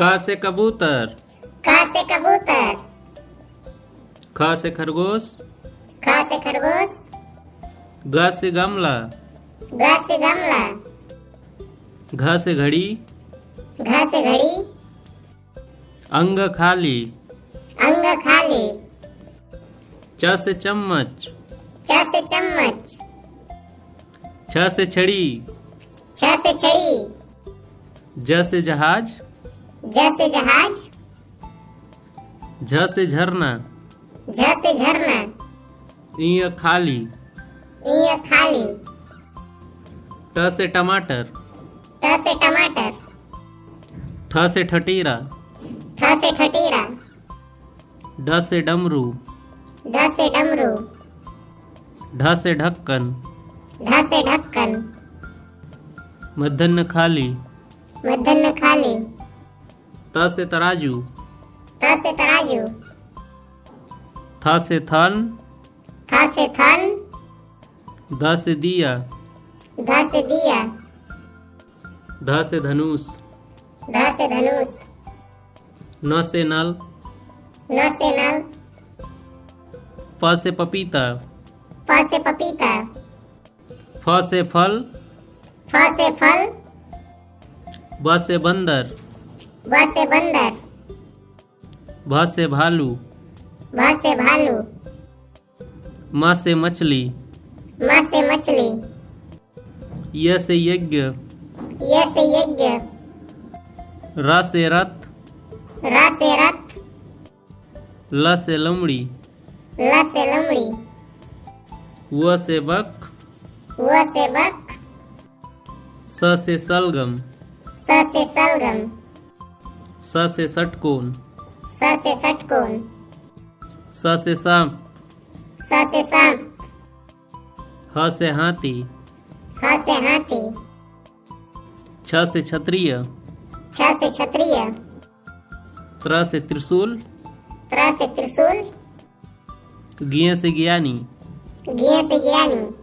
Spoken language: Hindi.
क से कबूतर। क से कबूतर। ख से खरगोश। ख से खरगोश। ग से गमला। ग से गमला। घ से घड़ी। घ से घड़ी। अंग खाली। अंग खाली। च से चम्मच। च से चम्मच। छ से छड़ी। छ से छड़ी। ज से जहाज। ज से जहाज। झ से झरना। झ से झरना। इ खाली। इ खाली। ट से टमाटर। ट से टमाटर। ठ से ठठीरा। ठ से ठठीरा। ड से डमरू। ढ से डमरू। ढ से ढक्कन। ढ से ढक्कन। मध्याह्न खाली। मध्याह्न खाली। त से तराजू। त से तराजू। थ से थन। थ से थन। ध से दिया। ध से दिया। ध से धनुष। ध से धनुष। न से नल। न से नल। प से पपीता। प से पपीता। फ से फल। फ से फल। ब से बंदर। ब से बंदर। भ से भालू। भ से भालू। म से मछली। म से मछली। य से यज्ञ। य से यज्ञ। र से रथ। र से रथ। ल से लमड़ी। ल से लमड़ी। व से बक। व से बक। स से सलगम। स से सलगम। स से षटकोण। स से षटकोण। स से सांप। स से सांप। ह से हाथी। ह से हाथी। छ से क्षत्रिय। छ से क्षत्रिय। त्र से त्रिशूल। त्र से त्रिशूल। ज्ञ से ज्ञानी। ज्ञ से ज्ञानी।